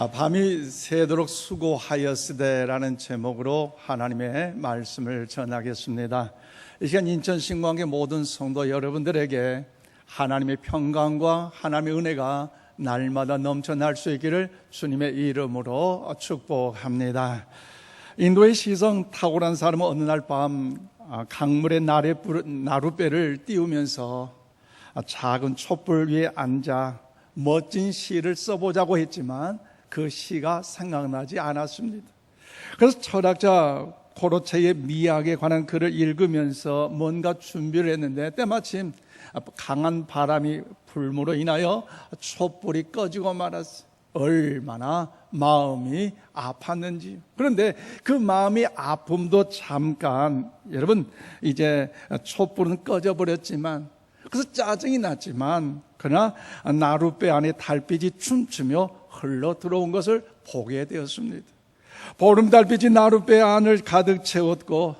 밤이 새도록 수고하였으되라는 제목으로 하나님의 말씀을 전하겠습니다. 이 시간 인천 신광계 모든 성도 여러분들에게 하나님의 평강과 하나님의 은혜가 날마다 넘쳐날 수 있기를 주님의 이름으로 축복합니다. 인도의 시성 탁월한 사람은 어느 날 밤 강물의 나룻배를 띄우면서 작은 촛불 위에 앉아 멋진 시를 써보자고 했지만 그 시가 생각나지 않았습니다. 그래서 철학자 고로체의 미학에 관한 글을 읽으면서 뭔가 준비를 했는데 때마침 강한 바람이 불므로 인하여 촛불이 꺼지고 말았어요. 얼마나 마음이 아팠는지. 그런데 그 마음이 아픔도 잠깐, 여러분 이제 촛불은 꺼져버렸지만, 그래서 짜증이 났지만, 그러나 나룻배 안에 달빛이 춤추며 흘러 들어온 것을 보게 되었습니다. 보름달빛이 나룻배 안을 가득 채웠고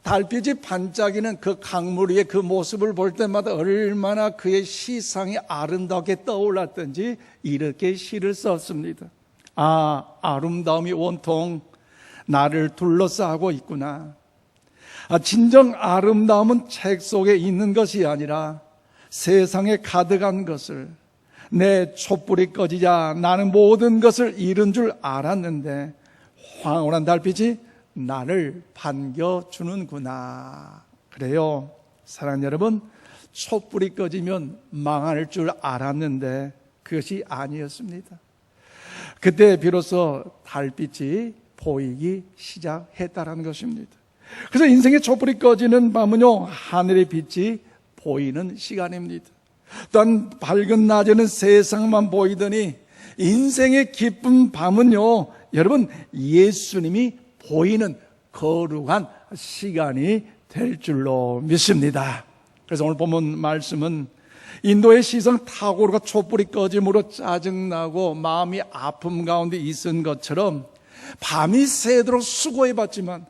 달빛이 반짝이는 그 강물 위에 그 모습을 볼 때마다 얼마나 그의 시상이 아름답게 떠올랐던지 이렇게 시를 썼습니다. 아름다움이 온통 나를 둘러싸고 있구나. 진정 아름다움은 책 속에 있는 것이 아니라 세상에 가득한 것을, 내 촛불이 꺼지자 나는 모든 것을 잃은 줄 알았는데 황홀한 달빛이 나를 반겨주는구나. 그래요, 사랑하는 여러분, 촛불이 꺼지면 망할 줄 알았는데 그것이 아니었습니다. 그때 비로소 달빛이 보이기 시작했다는 것입니다. 그래서 인생의 촛불이 꺼지는 밤은요, 하늘의 빛이 보이는 시간입니다. 또한 밝은 낮에는 세상만 보이더니 인생의 기쁜 밤은요, 여러분 예수님이 보이는 거룩한 시간이 될 줄로 믿습니다. 그래서 오늘 본문 말씀은 인도의 시성 탁월과 촛불이 꺼짐으로 짜증나고 마음이 아픔 가운데 있은 것처럼 밤이 새도록 수고해봤지만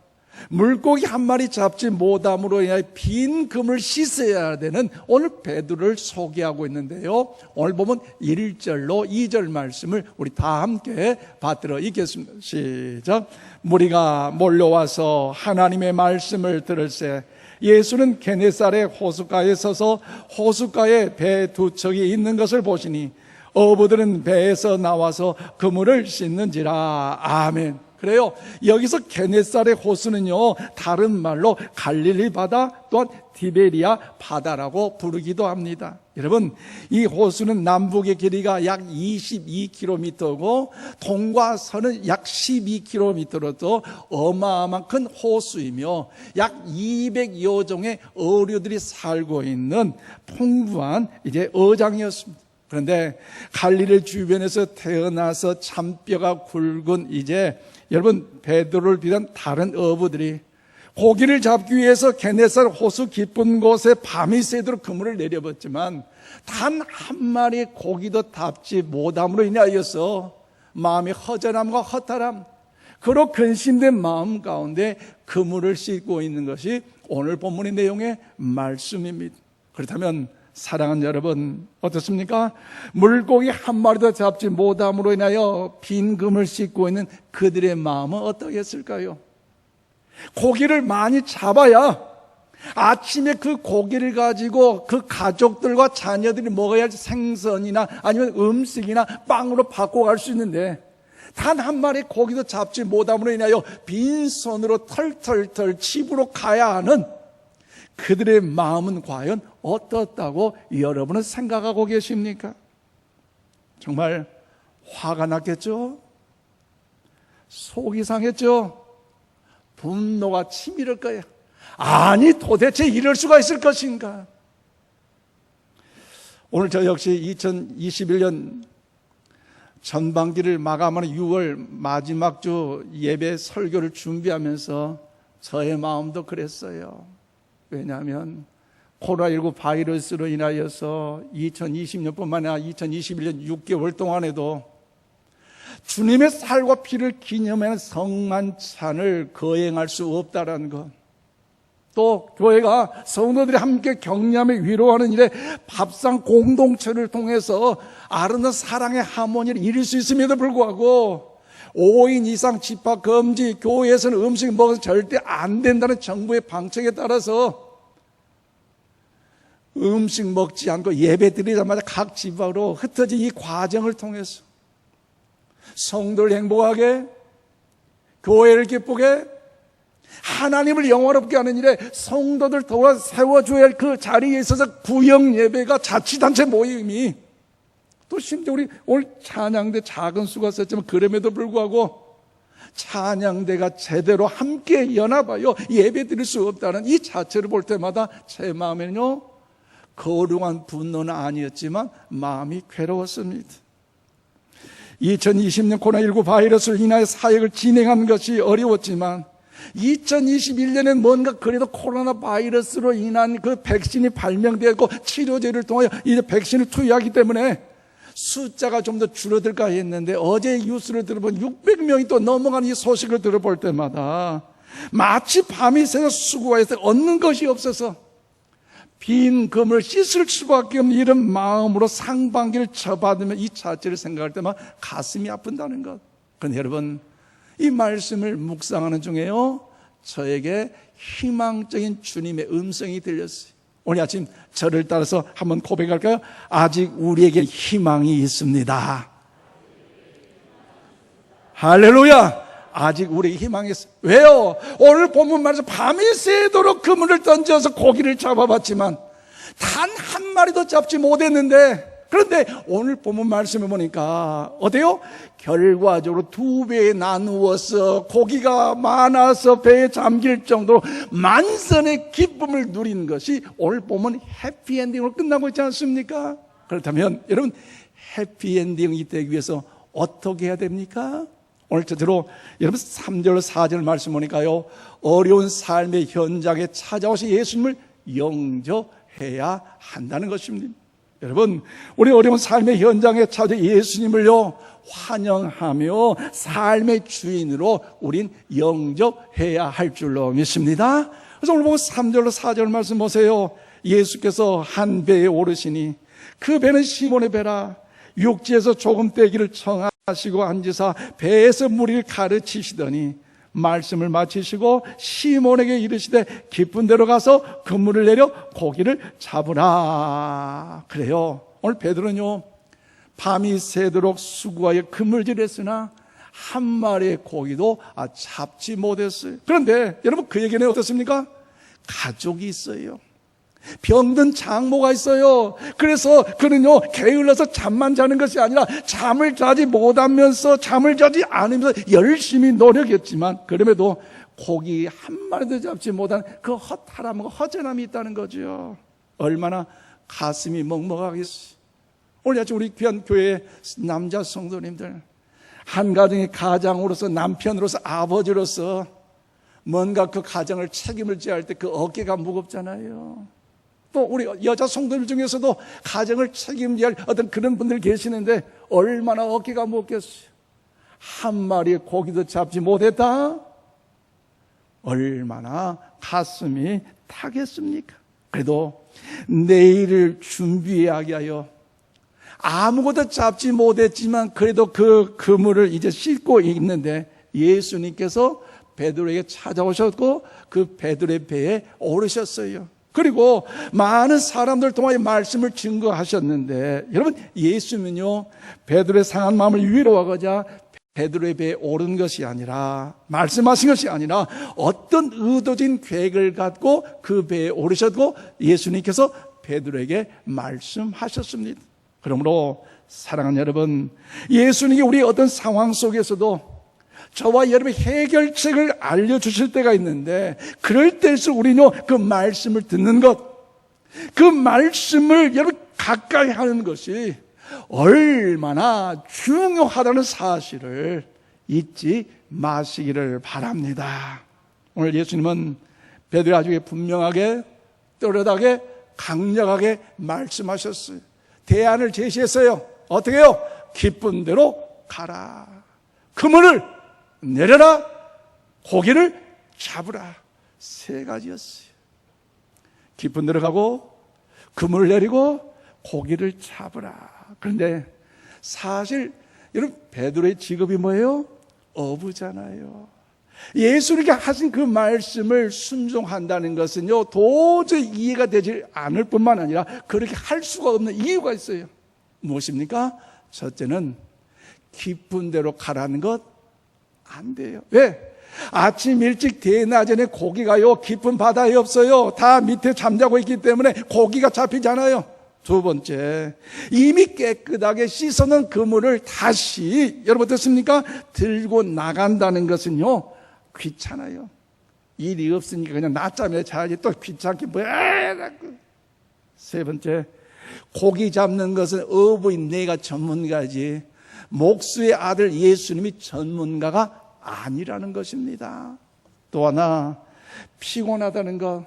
물고기 한 마리 잡지 못함으로 인하여 빈 금을 씻어야 되는 오늘 베드로를 소개하고 있는데요, 오늘 보면 1절로 2절 말씀을 우리 다 함께 받들어 읽겠습니다. 시작. 무리가 몰려와서 하나님의 말씀을 들을새 예수는 게네사렛 호숫가에 서서 호숫가에 배 두 척이 있는 것을 보시니 어부들은 배에서 나와서 그물을 씻는지라. 아멘. 그래요, 여기서 게네사렛 호수는요, 다른 말로 갈릴리 바다 또한 디베리아 바다라고 부르기도 합니다. 여러분, 이 호수는 남북의 길이가 약 22km고 동과 서는 약 12km로도 어마어마한 큰 호수이며 약 200여 종의 어류들이 살고 있는 풍부한 이제 어장이었습니다. 그런데 갈릴리 주변에서 태어나서 잔뼈가 굵은 이제 여러분 베드로를 비롯한 다른 어부들이 고기를 잡기 위해서 게네사렛 호수 깊은 곳에 밤이 새도록 그물을 내려봤지만 단 한 마리의 고기도 잡지 못함으로 인하여서 마음의 허전함과 허탈함, 그로 근심된 마음 가운데 그물을 씻고 있는 것이 오늘 본문의 내용의 말씀입니다. 그렇다면 사랑하는 여러분, 어떻습니까? 물고기 한 마리도 잡지 못함으로 인하여 빈 금을 씻고 있는 그들의 마음은 어떠했을까요? 고기를 많이 잡아야 아침에 그 고기를 가지고 그 가족들과 자녀들이 먹어야 할 생선이나 아니면 음식이나 빵으로 바꿔갈 수 있는데 단 한 마리 고기도 잡지 못함으로 인하여 빈손으로 털털털 집으로 가야 하는 그들의 마음은 과연 어떻다고 여러분은 생각하고 계십니까? 정말 화가 났겠죠? 속이 상했죠? 분노가 치밀을 거예요. 아니 도대체 이럴 수가 있을 것인가? 오늘 저 역시 2021년 전반기를 마감하는 6월 마지막 주 예배 설교를 준비하면서 저의 마음도 그랬어요. 왜냐하면 코로나19 바이러스로 인하여서 2020년뿐만 아니라 2021년 6개월 동안에도 주님의 살과 피를 기념하는 성만찬을 거행할 수 없다라는 것, 또 교회가 성도들이 함께 격려하며 위로하는 일에 밥상 공동체를 통해서 아름다운 사랑의 하모니를 이룰 수 있음에도 불구하고 5인 이상 집합 금지, 교회에서는 음식 먹어서 절대 안 된다는 정부의 방책에 따라서 음식 먹지 않고 예배 드리자마자 각 집합으로 흩어진 이 과정을 통해서 성도를 행복하게, 교회를 기쁘게, 하나님을 영화롭게 하는 일에 성도들 도와 세워줘야 할 그 자리에 있어서 구역 예배가 자치단체 모임이, 또 심지어 우리 오늘 찬양대 작은 수가 썼지만 그럼에도 불구하고 찬양대가 제대로 함께 연합하여 예배 드릴 수 없다는 이 자체를 볼 때마다 제 마음에는요, 거룩한 분노는 아니었지만 마음이 괴로웠습니다. 2020년 코로나19 바이러스를 인하여 사역을 진행한 것이 어려웠지만 2021년엔 뭔가 그래도 코로나 바이러스로 인한 그 백신이 발명되고 치료제를 통하여 이제 백신을 투여하기 때문에 숫자가 좀 더 줄어들까 했는데 어제 뉴스를 들어본 600명이 또 넘어가는 이 소식을 들어볼 때마다 마치 밤이 새서 수고해서 얻는 것이 없어서 빈 금을 씻을 수밖에 없는 이런 마음으로 상반기를 쳐받으면 이 자체를 생각할 때만 가슴이 아픈다는 것. 그런데 여러분, 이 말씀을 묵상하는 중에요, 저에게 희망적인 주님의 음성이 들렸어요. 오늘 아침 저를 따라서 한번 고백할까요? 아직 우리에게 희망이 있습니다. 할렐루야! 아직 우리에게 희망이 있어요. 왜요? 오늘 본문 말에서 밤이 새도록 그물을 던져서 고기를 잡아봤지만 단 한 마리도 잡지 못했는데, 그런데 오늘 본문 말씀을 보니까 어때요? 결과적으로 2배에 나누어서 고기가 많아서 배에 잠길 정도로 만선의 기쁨을 누린 것이 오늘 본문 해피엔딩으로 끝나고 있지 않습니까? 그렇다면 여러분, 해피엔딩이 되기 위해서 어떻게 해야 됩니까? 오늘 저대로 여러분 3절 4절 말씀 보니까요, 어려운 삶의 현장에 찾아오신 예수님을 영접해야 한다는 것입니다. 여러분, 우리 어려운 삶의 현장에 찾아 예수님을요 환영하며 삶의 주인으로 우린 영접해야 할 줄로 믿습니다. 그래서 오늘 보면 3절로 4절 말씀 보세요. 예수께서 한 배에 오르시니 그 배는 시몬의 배라. 육지에서 조금 떼기를 청하시고 앉으사 배에서 무리를 가르치시더니 말씀을 마치시고 시몬에게 이르시되 깊은 데로 가서 그물을 내려 고기를 잡으라. 그래요, 오늘 베드로는요 밤이 새도록 수고하여 그물질했으나 한 마리의 고기도 잡지 못했어요. 그런데 여러분, 그에게는 어떻습니까? 가족이 있어요. 병든 장모가 있어요. 그래서 그는요 게을러서 잠만 자는 것이 아니라 잠을 자지 못하면서, 잠을 자지 않으면서 열심히 노력했지만 그럼에도 고기 한 마리도 잡지 못한 그 허탈함과 허전함이 있다는 거죠. 얼마나 가슴이 먹먹하겠어요. 오늘 아침 우리 귀한 교회의 남자 성도님들, 한 가정의 가장으로서, 남편으로서, 아버지로서 뭔가 그 가정을 책임을 져야 할 때 그 어깨가 무겁잖아요. 또 우리 여자 성도들 중에서도 가정을 책임져야 할 어떤 그런 분들 계시는데 얼마나 어깨가 무겁겠어요. 한 마리의 고기도 잡지 못했다? 얼마나 가슴이 타겠습니까? 그래도 내일을 준비하게 하여 아무것도 잡지 못했지만 그래도 그 그물을 이제 싣고 있는데 예수님께서 베드로에게 찾아오셨고 그 베드로의 배에 오르셨어요. 그리고 많은 사람들 통하여 말씀을 증거하셨는데, 여러분, 예수님은요 베드로의 상한 마음을 위로하고자 베드로의 배에 오른 것이 아니라, 말씀하신 것이 아니라 어떤 의도적인 계획을 갖고 그 배에 오르셨고 예수님께서 베드로에게 말씀하셨습니다. 그러므로 사랑하는 여러분, 예수님이 우리 어떤 상황 속에서도 저와 여러분의 해결책을 알려주실 때가 있는데, 그럴 때일수록 우리는 그 말씀을 듣는 것, 그 말씀을 여러분 가까이 하는 것이 얼마나 중요하다는 사실을 잊지 마시기를 바랍니다. 오늘 예수님은 베드로에게 분명하게, 또렷하게, 강력하게 말씀하셨어요. 대안을 제시했어요. 어떻게 해요? 기쁜 대로 가라. 그물을 내려라, 고기를 잡으라. 3가지였어요. 깊은 데로 가고 그물을 내리고 고기를 잡으라. 그런데 사실 여러분 베드로의 직업이 뭐예요? 어부잖아요. 예수님께 하신 그 말씀을 순종한다는 것은요, 도저히 이해가 되지 않을 뿐만 아니라 그렇게 할 수가 없는 이유가 있어요. 무엇입니까? 첫째는 깊은 데로 가라는 것 안 돼요. 왜? 아침 일찍 대낮에는 고기가요 깊은 바다에 없어요. 다 밑에 잠자고 있기 때문에 고기가 잡히잖아요. 두 번째, 이미 깨끗하게 씻어놓은 그물을 다시 여러분 어떻습니까? 들고 나간다는 것은요 귀찮아요. 일이 없으니까 그냥 낮잠에 자야지 또 귀찮게 뭐야. 세 번째, 고기 잡는 것은 어부인 내가 전문가지 목수의 아들 예수님이 전문가가 아니라는 것입니다. 또 하나, 피곤하다는 것,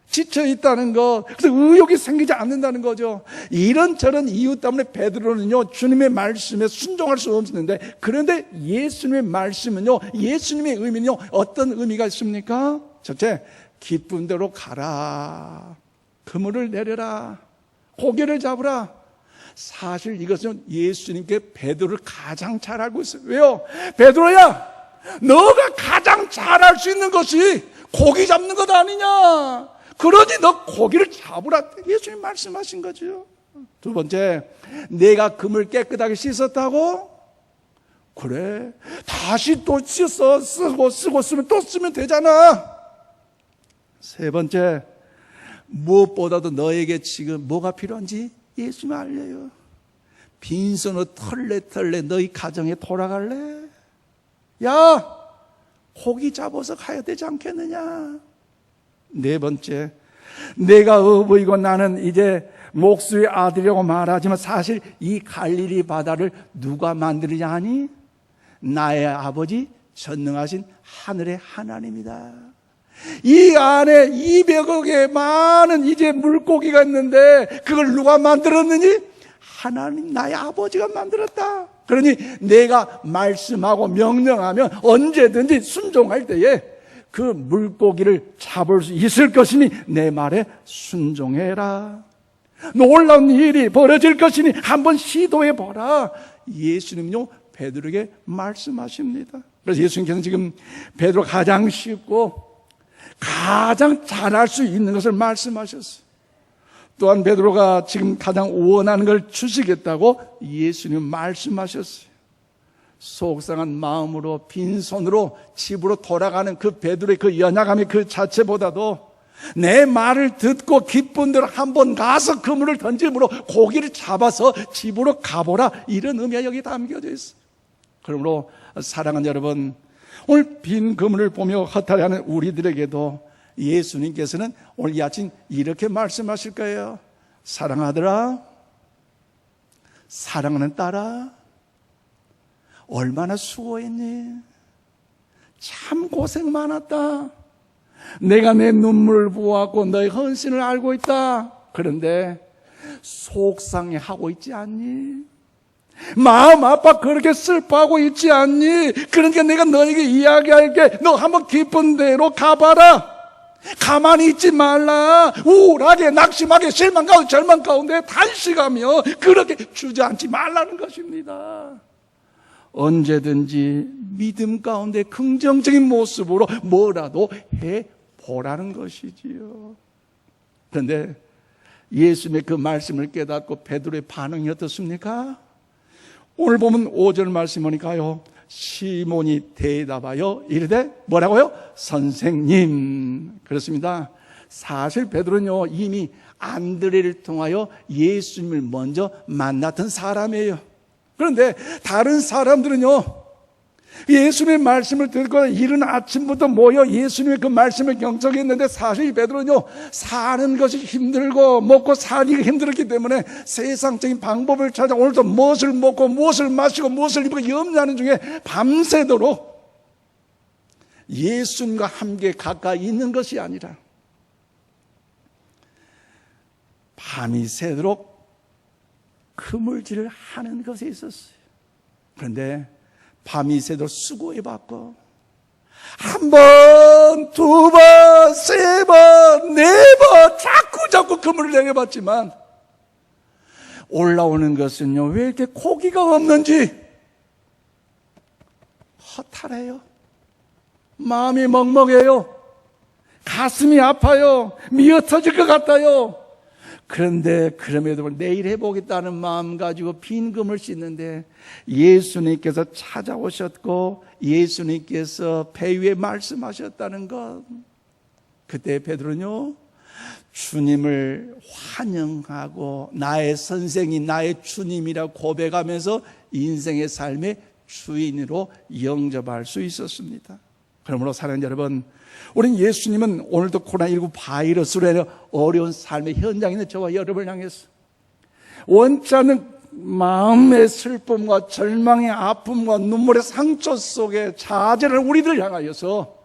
지쳐있다는 것, 그래서 의욕이 생기지 않는다는 거죠. 이런저런 이유 때문에 베드로는요 주님의 말씀에 순종할 수 없었는데, 그런데 예수님의 말씀은요, 예수님의 의미는요 어떤 의미가 있습니까? 첫째, 깊은 데로 가라, 그물을 내려라, 고기를 잡으라. 사실 이것은 예수님께 베드로를 가장 잘 알고 있어요. 왜요? 베드로야, 너가 가장 잘할 수 있는 것이 고기 잡는 것 아니냐, 그러니 너 고기를 잡으라, 예수님 말씀하신 거죠. 두 번째, 내가 그물 깨끗하게 씻었다고? 그래, 다시 또 씻어 쓰고 쓰면 또 쓰면 되잖아. 세 번째, 무엇보다도 너에게 지금 뭐가 필요한지 예수님 알려요. 빈손으로 털레 너희 가정에 돌아갈래? 야, 고기 잡아서 가야 되지 않겠느냐? 네 번째, 내가 어부이고 나는 이제 목수의 아들이라고 말하지만 사실 이 갈릴리 바다를 누가 만드느냐 하니? 나의 아버지 전능하신 하늘의 하나님이다. 이 안에 200억의 많은 이제 물고기가 있는데 그걸 누가 만들었느니? 하나님 나의 아버지가 만들었다. 그러니 내가 말씀하고 명령하면 언제든지 순종할 때에 그 물고기를 잡을 수 있을 것이니 내 말에 순종해라. 놀라운 일이 벌어질 것이니 한번 시도해보라. 예수님요 베드로에게 말씀하십니다. 그래서 예수님께서는 지금 베드로가 가장 쉽고 가장 잘할 수 있는 것을 말씀하셨어요. 또한 베드로가 지금 가장 원하는 걸 주시겠다고 예수님 말씀하셨어요. 속상한 마음으로 빈손으로 집으로 돌아가는 그 베드로의 그 연약함이 그 자체보다도 내 말을 듣고 기쁜 대로 한번 가서 그물을 던짐으로 고기를 잡아서 집으로 가보라, 이런 의미가 여기 담겨져 있어요. 그러므로 사랑하는 여러분, 오늘 빈 그물을 보며 허탈해하는 우리들에게도 예수님께서는 오늘 이 아침 이렇게 말씀하실 거예요. 사랑하더라, 사랑하는 딸아, 얼마나 수고했니? 참 고생 많았다. 내가 내 눈물을 보았고 너의 헌신을 알고 있다. 그런데 속상해하고 있지 않니? 마음 아파 그렇게 슬퍼하고 있지 않니? 그러니까 내가 너에게 이야기할게. 너 한번 깊은 데로 가봐라. 가만히 있지 말라. 우울하게, 낙심하게, 실망 가운데, 절망 가운데 단식하며 그렇게 주저앉지 말라는 것입니다. 언제든지 믿음 가운데 긍정적인 모습으로 뭐라도 해보라는 것이지요. 그런데 예수님의 그 말씀을 깨닫고 베드로의 반응이 어떻습니까? 오늘 보면 5절 말씀 보니까요, 시몬이 대답하여 이르되 뭐라고요? 선생님. 그렇습니다. 사실 베드로는요 이미 안드레를 통하여 예수님을 먼저 만났던 사람이에요. 그런데 다른 사람들은요 예수님의 말씀을 듣고 이른 아침부터 모여 예수님의 그 말씀을 경청했는데, 사실 베드로는요 사는 것이 힘들고 먹고 살기가 힘들었기 때문에 세상적인 방법을 찾아 오늘도 무엇을 먹고 무엇을 마시고 무엇을 입고 염려하는 중에 밤새도록 예수님과 함께 가까이 있는 것이 아니라 밤이 새도록 그물질을 하는 것에 있었어요. 그런데 밤이 새도록 수고해봤고 한 번, 두 번, 세 번, 네 번 자꾸 붙잡고 그물을 내려봤지만 올라오는 것은요, 왜 이렇게 고기가 없는지 허탈해요. 마음이 먹먹해요. 가슴이 아파요. 미어 터질 것 같아요. 그런데 그럼에도 불구하고 내일 해보겠다는 마음 가지고 빈 그물 씻는데 예수님께서 찾아오셨고 예수님께서 배 위에 말씀하셨다는 것. 그때 베드로는요, 주님을 환영하고 나의 선생이 나의 주님이라고 고백하면서 인생의 삶의 주인으로 영접할 수 있었습니다. 그러므로 사랑하는 여러분, 우린 예수님은 오늘도 코로나19 바이러스로 인해 어려운 삶의 현장에 있는 저와 여러분을 향해서 원치 않는 마음의 슬픔과 절망의 아픔과 눈물의 상처 속에 좌절하는 우리들을 향하여서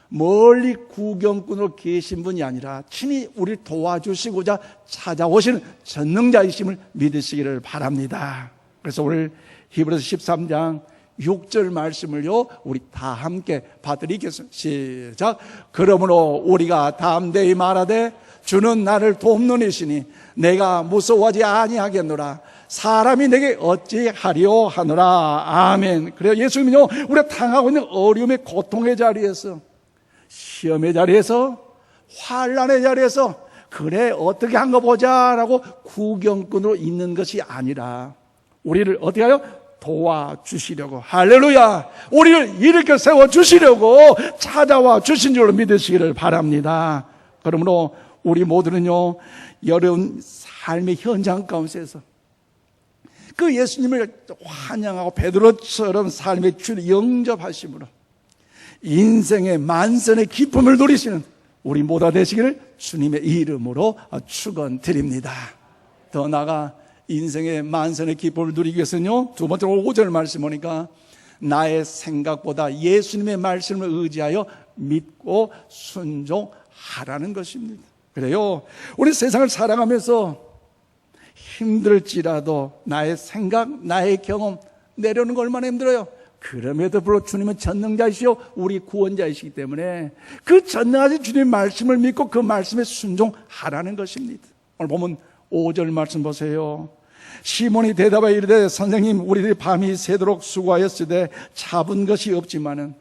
멀리 구경꾼으로 계신 분이 아니라 친히 우리를 도와주시고자 찾아오시는 전능자이심을 믿으시기를 바랍니다. 그래서 오늘 히브리서 13장 6절 말씀을요, 우리 다 함께 받들이겠습니다. 시작. 그러므로 우리가 담대히 말하되 주는 나를 돕는 이시니 내가 무서워하지 아니하겠노라. 사람이 내게 어찌하려 하노라. 아멘. 그래요. 예수님은요, 우리가 당하고 있는 어려움의 고통의 자리에서, 시험의 자리에서, 환난의 자리에서 그래 어떻게 한 거 보자라고 구경꾼으로 있는 것이 아니라 우리를 어떻게 하여? 도와주시려고, 할렐루야, 우리를 일으켜 세워주시려고 찾아와 주신 줄로 믿으시기를 바랍니다. 그러므로 우리 모두는요, 어려운 삶의 현장 가운데서 그 예수님을 환영하고 베드로처럼 삶의 주를 영접하심으로 인생의 만선의 기쁨을 누리시는 우리 모두가 되시기를 주님의 이름으로 축원드립니다. 더 나아가 인생의 만선의 기쁨을 누리기 위해서는요, 두 번째로 5절 말씀 보니까 나의 생각보다 예수님의 말씀을 의지하여 믿고 순종하라는 것입니다. 그래요, 우리 세상을 살아가면서 힘들지라도 나의 생각, 나의 경험 내려오는 거 얼마나 힘들어요. 그럼에도 불구하고 주님은 전능자이시오 우리 구원자이시기 때문에 그 전능하신 주님의 말씀을 믿고 그 말씀에 순종하라는 것입니다. 오늘 보면 5절 말씀 보세요. 시몬이 대답하여 이르되 선생님, 우리들이 밤이 새도록 수고하였으되 잡은 것이 없지만은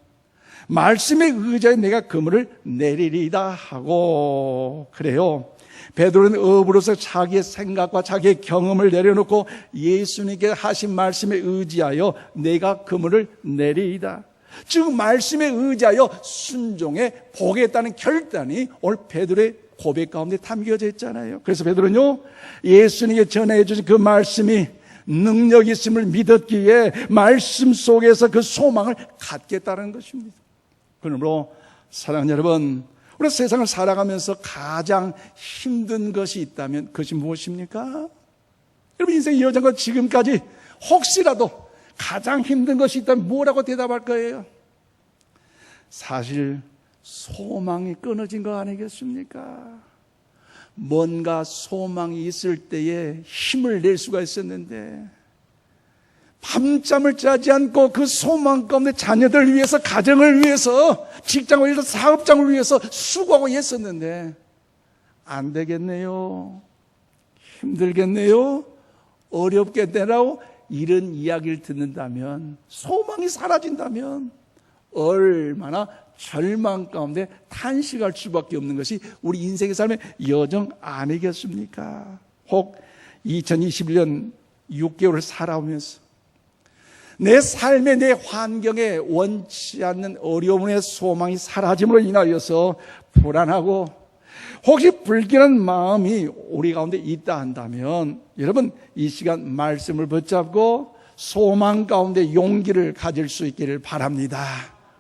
말씀에 의지하여 내가 그물을 내리리다 하고. 그래요, 베드로는 업으로서 자기의 생각과 자기의 경험을 내려놓고 예수님께 하신 말씀에 의지하여 내가 그물을 내리이다, 즉 말씀에 의지하여 순종해 보겠다는 결단이 오늘 베드로의 고백 가운데 담겨져 있잖아요. 그래서 베드로는요, 예수님께 전해 주신 그 말씀이 능력 있음을 믿었기에 말씀 속에서 그 소망을 갖겠다는 것입니다. 그러므로 사랑하는 여러분, 우리 세상을 살아가면서 가장 힘든 것이 있다면 그것이 무엇입니까? 여러분 인생의 여정과 지금까지 혹시라도 가장 힘든 것이 있다면 뭐라고 대답할 거예요? 사실 소망이 끊어진 거 아니겠습니까? 뭔가 소망이 있을 때에 힘을 낼 수가 있었는데 밤잠을 자지 않고 그 소망 가운데 자녀들을 위해서, 가정을 위해서, 직장을 위해서, 사업장을 위해서 수고하고 했었는데 안 되겠네요, 힘들겠네요, 어렵겠네라고 이런 이야기를 듣는다면, 소망이 사라진다면 얼마나 절망 가운데 탄식할 수밖에 없는 것이 우리 인생의 삶의 여정 아니겠습니까? 혹 2021년 6개월을 살아오면서 내 삶에, 내 환경에 원치 않는 어려움의 소망이 사라짐으로 인하여서 불안하고 혹시 불길한 마음이 우리 가운데 있다 한다면 여러분 이 시간 말씀을 붙잡고 소망 가운데 용기를 가질 수 있기를 바랍니다.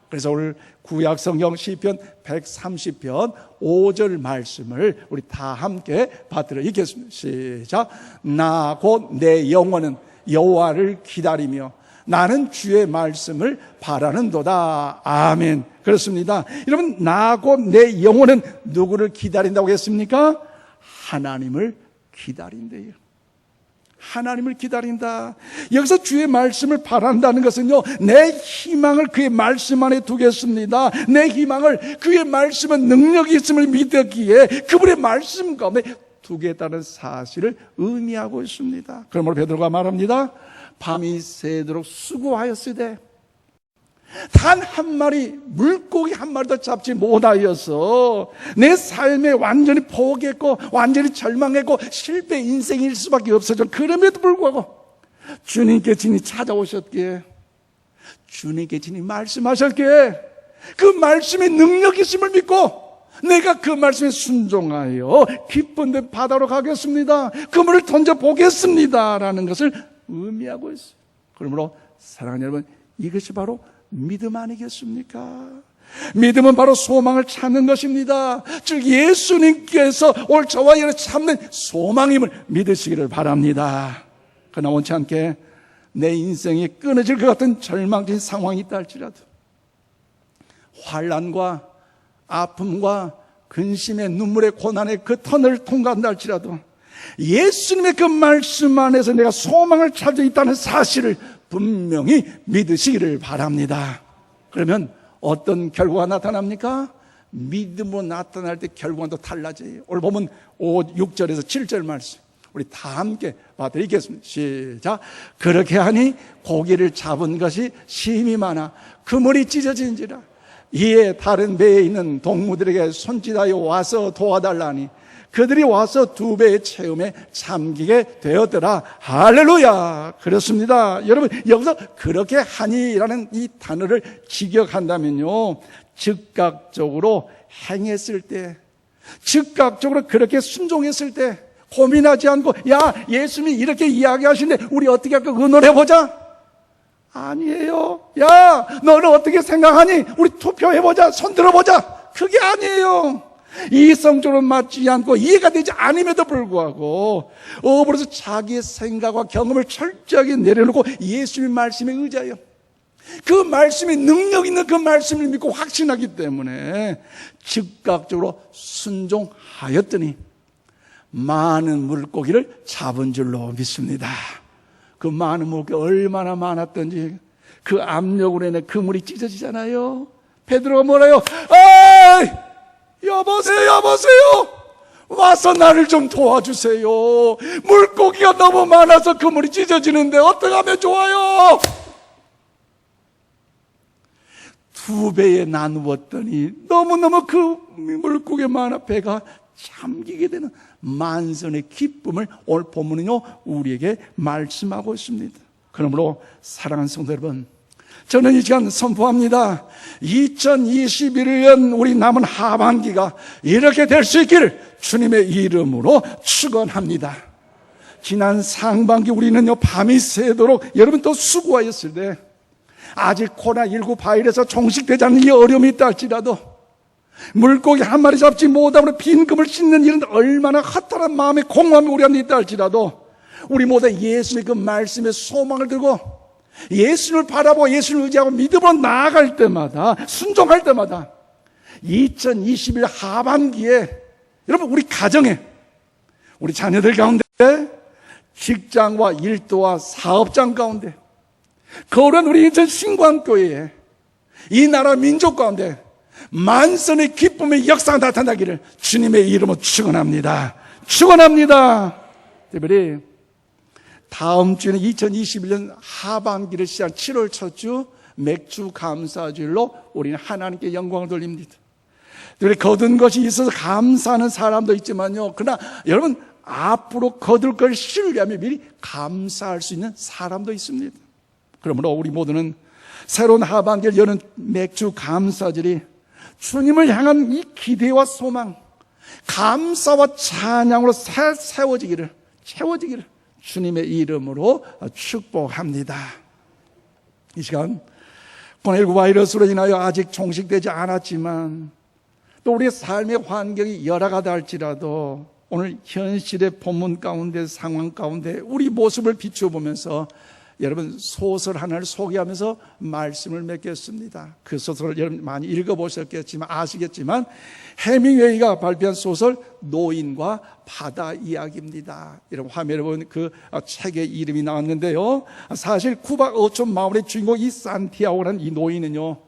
그래서 오늘 구약성경 시편 130편 5절 말씀을 우리 다 함께 받들어 읽겠습니다. 시작. 나 곧 내 영혼은 여호와를 기다리며 나는 주의 말씀을 바라는도다. 아멘. 그렇습니다. 여러분, 나 곧 내 영혼은 누구를 기다린다고 했습니까? 하나님을 기다린대요. 하나님을 기다린다. 여기서 주의 말씀을 바란다는 것은요, 내 희망을 그의 말씀 안에 두겠습니다. 내 희망을 그의 말씀은 능력이 있음을 믿었기에 그분의 말씀 가운데 두겠다는 사실을 의미하고 있습니다. 그러므로 베드로가 말합니다. 밤이 새도록 수고하였으되 단 한 마리, 물고기 한 마리도 잡지 못하여서 내 삶에 완전히 포기했고 완전히 절망했고 실패 인생일 수밖에 없었죠. 그럼에도 불구하고 주님께 진이 찾아오셨기에, 주님께 진이 말씀하셨기에 그 말씀에 능력이 있음을 믿고 내가 그 말씀에 순종하여 깊은 데 바다로 가겠습니다. 그물을 던져보겠습니다 라는 것을 의미하고 있어요. 그러므로 사랑하는 여러분, 이것이 바로 믿음 아니겠습니까? 믿음은 바로 소망을 찾는 것입니다. 즉 예수님께서 올 저와 여러분을 찾는 소망임을 믿으시기를 바랍니다. 그러나 원치 않게 내 인생이 끊어질 것 같은 절망적인 상황이 있다 할지라도, 환난과 아픔과 근심의 눈물의 고난의 그 터널을 통과한다 할지라도 예수님의 그 말씀 안에서 내가 소망을 찾아 있다는 사실을 분명히 믿으시기를 바랍니다. 그러면 어떤 결과가 나타납니까? 믿음으로 나타날 때 결과가 또 달라져요. 오늘 보면 6절에서 7절 말씀 우리 다 함께 봐드리겠습니다. 시작. 그렇게 하니 고기를 잡은 것이 심히 많아 그물이 찢어진지라. 이에 다른 배에 있는 동무들에게 손짓하여 와서 도와달라니 그들이 와서 2배의 체험에 잠기게 되었더라. 할렐루야. 그렇습니다. 여러분, 여기서 그렇게 하니라는 이 단어를 직역한다면요, 즉각적으로 행했을 때, 즉각적으로 그렇게 순종했을 때, 고민하지 않고 야, 예수님이 이렇게 이야기하시는데 우리 어떻게 할까 의논해보자. 아니에요. 야, 너는 어떻게 생각하니? 우리 투표해보자. 손 들어보자. 그게 아니에요. 이성적으로 맞지 않고 이해가 되지 않음에도 불구하고 업으로서 자기의 생각과 경험을 철저하게 내려놓고 예수님의 말씀에 의지하여 그 말씀에 능력 있는 그 말씀을 믿고 확신하기 때문에 즉각적으로 순종하였더니 많은 물고기를 잡은 줄로 믿습니다. 그 많은 물고기가 얼마나 많았던지 그 압력으로 인해 그물이 찢어지잖아요. 베드로가 뭐라요? 에이! 여보세요. 와서 나를 좀 도와주세요. 물고기가 너무 많아서 그물이 찢어지는데 어떻게 하면 좋아요? 2배에 나누었더니 너무너무 그 물고기 많아 배가 잠기게 되는 만선의 기쁨을 오늘 본문은요 우리에게 말씀하고 있습니다. 그러므로 사랑하는 성도 여러분, 저는 이 시간 선포합니다. 2021년 우리 남은 하반기가 이렇게 될 수 있기를 주님의 이름으로 축원합니다. 지난 상반기 우리는요 밤이 새도록 여러분 또 수고하였을 때 아직 코로나19 바이러스가 종식되지 않는 이 어려움이 있다 할지라도 물고기 한 마리 잡지 못하므로 빈금을 씻는 일은 얼마나 허탈한 마음의 공허함이 우리 안에 있다 할지라도 우리 모두 예수의 그 말씀에 소망을 들고 예수를 바라보고 예수를 의지하고 믿음으로 나아갈 때마다 순종할 때마다 2021 하반기에 여러분 우리 가정에 우리 자녀들 가운데 직장과 일도와 사업장 가운데 거울은 우리 인천 신광교회에 이 나라 민족 가운데 만선의 기쁨의 역사가 나타나기를 주님의 이름으로 축원합니다. 특별히 다음 주에는 2021년 하반기를 시작한 7월 첫 주 맥주 감사주일로 우리는 하나님께 영광을 돌립니다. 특별히 거둔 것이 있어서 감사하는 사람도 있지만요, 그러나 여러분 앞으로 거둘 걸 신뢰하며 미리 감사할 수 있는 사람도 있습니다. 그러므로 우리 모두는 새로운 하반기를 여는 맥주 감사절이 주님을 향한 이 기대와 소망, 감사와 찬양으로 채워지기를 주님의 이름으로 축복합니다. 이 시간 코로나19 바이러스로 인하여 아직 종식되지 않았지만 또 우리의 삶의 환경이 열악하다 할지라도 오늘 현실의 본문 가운데 상황 가운데 우리 모습을 비춰보면서 여러분 소설 하나를 소개하면서 말씀을 맺겠습니다. 그 소설을 여러분 많이 읽어보셨겠지만 아시겠지만 해밍웨이가 발표한 소설 노인과 바다 이야기입니다. 이런 화면에 보면 그 책의 이름이 나왔는데요, 사실 쿠바 어촌 마을의 주인공 이 산티아고라는 이 노인은요,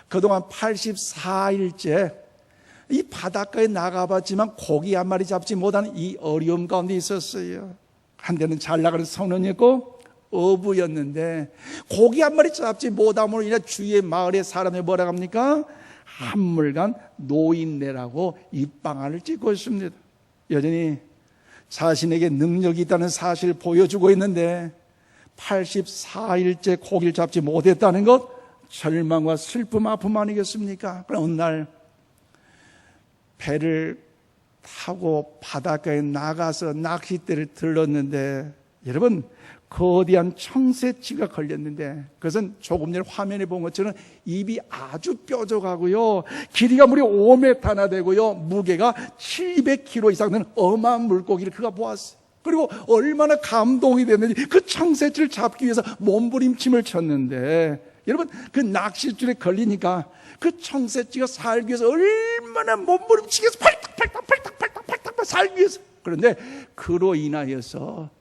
그동안 84일째 이 바닷가에 나가봤지만 고기 한 마리 잡지 못하는 이 어려움 가운데 있었어요. 한때는 잘 나가는 선원이었고 어부였는데 고기 한 마리 잡지 못함으로 인해 주위의 마을의 사람이 뭐라 합니까? 한물간 노인네라고 입방아를 찍고 있습니다. 여전히 자신에게 능력이 있다는 사실을 보여주고 있는데 84일째 고기를 잡지 못했다는 것, 절망과 슬픔, 아픔 아니겠습니까? 그럼 어느 날 배를 타고 바닷가에 나가서 낚싯대를 들렀는데 여러분 거대한 청새치가 걸렸는데 그것은 조금 전에 화면에 본 것처럼 입이 아주 뾰족하고요, 길이가 무려 5m나 되고요, 무게가 700kg 이상 되는 어마어마한 물고기를 그가 보았어요. 그리고 얼마나 감동이 됐는지 그 청새치를 잡기 위해서 몸부림침을 쳤는데 여러분 그 낚싯줄에 걸리니까 그 청새치가 살기 위해서 얼마나 몸부림치겠어, 팔딱팔딱 살기 위해서. 그런데 그로 인하여서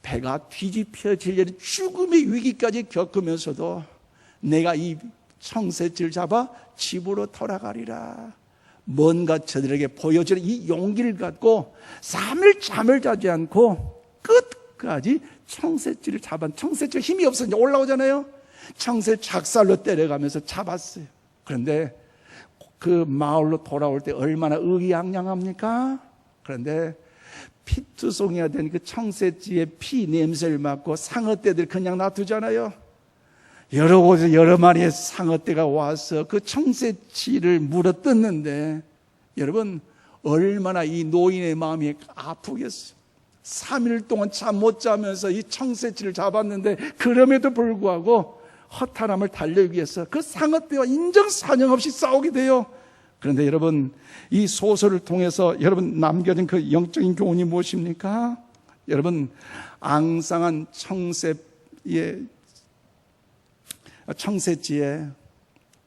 배가 뒤집혀지려는 죽음의 위기까지 겪으면서도 내가 이 청새치를 잡아 집으로 돌아가리라, 뭔가 저들에게 보여주는 이 용기를 갖고 3일 잠을 자지 않고 끝까지 청새치를 잡아. 청새치가 힘이 없어 이제 올라오잖아요. 청새 작살로 때려가면서 잡았어요. 그런데 그 마을로 돌아올 때 얼마나 의기양양합니까? 그런데 피투성이가 된 그 청새치의 피 냄새를 맡고 상어떼들 그냥 놔두잖아요. 여러 곳에서 여러 마리의 상어떼가 와서 그 청새치를 물어뜯는데 여러분 얼마나 이 노인의 마음이 아프겠어요. 3일 동안 잠 못 자면서 이 청새치를 잡았는데 그럼에도 불구하고 허탈함을 달래기 위해서 그 상어떼와 인정사정 없이 싸우게 돼요. 그런데 여러분 이 소설을 통해서 여러분 남겨진 그 영적인 교훈이 무엇입니까? 여러분 앙상한 청새치의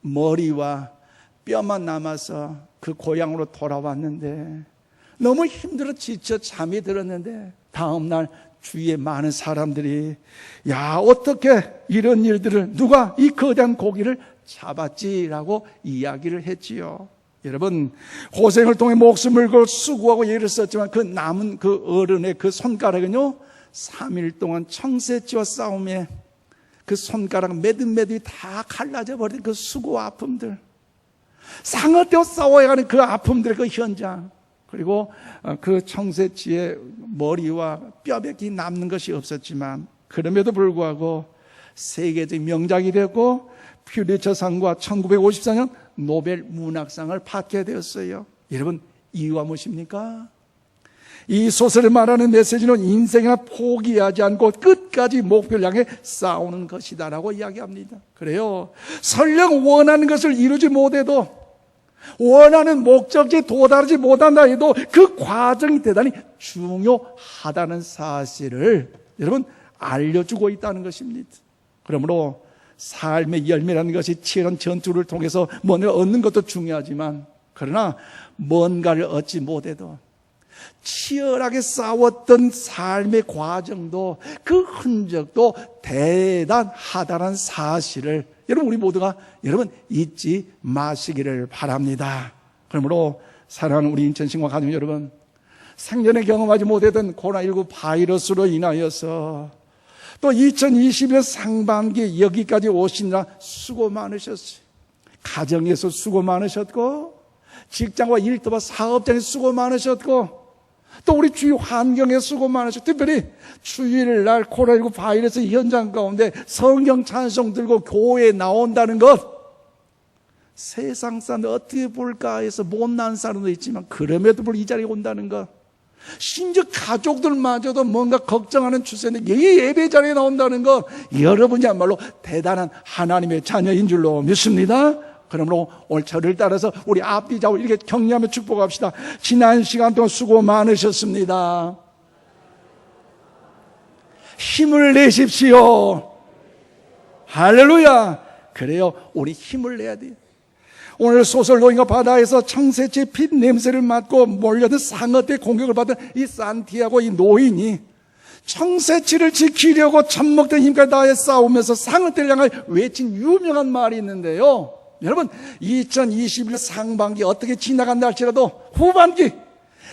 머리와 뼈만 남아서 그 고향으로 돌아왔는데 너무 힘들어 지쳐 잠이 들었는데 다음날 주위에 많은 사람들이 야 어떻게 이런 일들을 누가 이 거대한 고기를 잡았지라고 이야기를 했지요. 여러분 고생을 통해 목숨을 걸고 수고하고 예를 썼지만 그 남은 그 어른의 그 손가락은요 3일 동안 청새치와 싸움에 그 손가락 매듭매듭이 다 갈라져 버린 그 수고와 아픔들, 상어떼와 싸워야 하는 그 아픔들의 그 현장, 그리고 그 청새치의 머리와 뼈밖에 남는 것이 없었지만 그럼에도 불구하고 세계적인 명작이 되었고 퓰리처상과 1954년 노벨 문학상을 받게 되었어요. 여러분 이유가 무엇입니까? 이 소설을 말하는 메시지는 인생이나 포기하지 않고 끝까지 목표를 향해 싸우는 것이다라고 이야기합니다. 그래요, 설령 원하는 것을 이루지 못해도, 원하는 목적지에 도달하지 못한다 해도 그 과정이 대단히 중요하다는 사실을 여러분 알려주고 있다는 것입니다. 그러므로 삶의 열매라는 것이 치열한 전투를 통해서 뭔가를 얻는 것도 중요하지만, 그러나 뭔가를 얻지 못해도 치열하게 싸웠던 삶의 과정도 그 흔적도 대단하다는 사실을 여러분 우리 모두가 여러분 잊지 마시기를 바랍니다. 그러므로 사랑하는 우리 인천신과 가족 여러분, 생전에 경험하지 못했던 코로나19 바이러스로 인하여서 또 2020년 상반기 여기까지 오시느라 수고 많으셨어요. 가정에서 수고 많으셨고, 직장과 일터와 사업장에 수고 많으셨고, 또 우리 주위 환경에 수고 많으셨고, 특별히 주일날 코로나19 바이러스 현장 가운데 성경 찬송 들고 교회에 나온다는 것, 세상 사람들 어떻게 볼까 해서 못난 사람도 있지만 그럼에도 불구하고 이 자리에 온다는 것, 심지어 가족들마저도 뭔가 걱정하는 추세인데 예배 자리에 나온다는 것, 여러분이야말로 대단한 하나님의 자녀인 줄로 믿습니다. 그러므로 오늘 저를 따라서 우리 앞뒤 좌우 이렇게 격려하며 축복합시다. 지난 시간 동안 수고 많으셨습니다. 힘을 내십시오. 할렐루야. 그래요. 우리 힘을 내야 돼요. 오늘 소설 노인과 바다에서 청새치 피 냄새를 맡고 몰려든 상어떼 공격을 받은 이 산티아고 이 노인이 청새치를 지키려고 젖먹던 힘까지 다해 싸우면서 상어떼를 향하여 외친 유명한 말이 있는데요. 여러분, 2021년 상반기 어떻게 지나간다 할지라도 후반기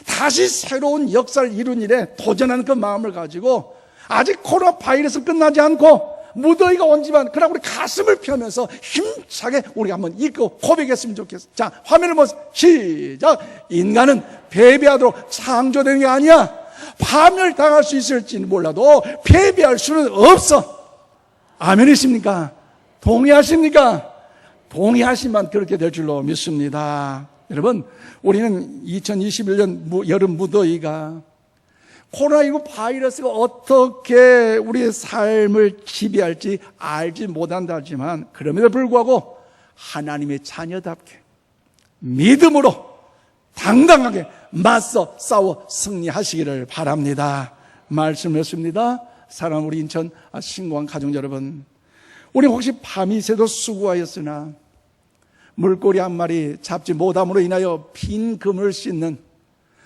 다시 새로운 역사를 이룬 일에 도전하는 그 마음을 가지고 아직 코로나 바이러스 끝나지 않고 무더위가 온지만 그러나 우리 가슴을 펴면서 힘차게 우리가 한번 읽고 고백했으면 좋겠어. 자, 화면을 보세요. 시작. 인간은 패배하도록 창조된 게 아니야. 파멸당할 수 있을지는 몰라도 패배할 수는 없어. 아멘이십니까? 동의하십니까? 동의하시면 그렇게 될 줄로 믿습니다. 여러분, 우리는 2021년 여름 무더위가 코로나19 바이러스가 어떻게 우리의 삶을 지배할지 알지 못한다 하지만 그럼에도 불구하고 하나님의 자녀답게 믿음으로 당당하게 맞서 싸워 승리하시기를 바랍니다. 말씀했습니다. 사랑하는 우리 인천 신고한 가족 여러분, 우리 혹시 밤이 새도 수고하였으나 물고기 한 마리 잡지 못함으로 인하여 빈 금을 씻는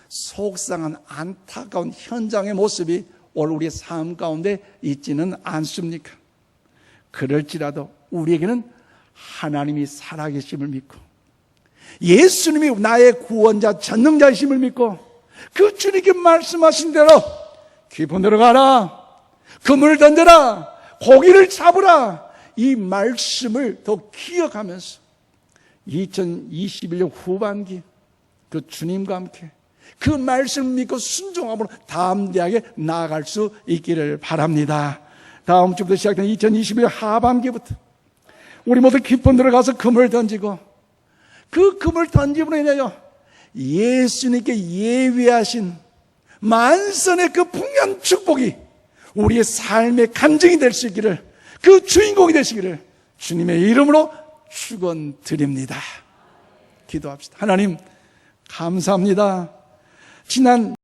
속상한 안타까운 현장의 모습이 오늘 우리의 삶 가운데 있지는 않습니까? 그럴지라도 우리에게는 하나님이 살아계심을 믿고 예수님이 나의 구원자 전능자이심을 믿고 그 주님께 말씀하신 대로 깊은 데로 가라, 금을 던져라, 고기를 잡으라, 이 말씀을 더 기억하면서 2021년 후반기 그 주님과 함께 그 말씀을 믿고 순종함으로 담대하게 나아갈 수 있기를 바랍니다. 다음 주부터 시작된 2021년 하반기부터 우리 모두 깊은 데로 가서 금을 던지고 그 금을 던짐으로 인하여 예수님께 예비하신 만선의 그 풍년 축복이 우리의 삶의 간증이 될 수 있기를, 그 주인공이 되시기를 주님의 이름으로 축원드립니다. 기도합시다. 하나님 감사합니다. 지난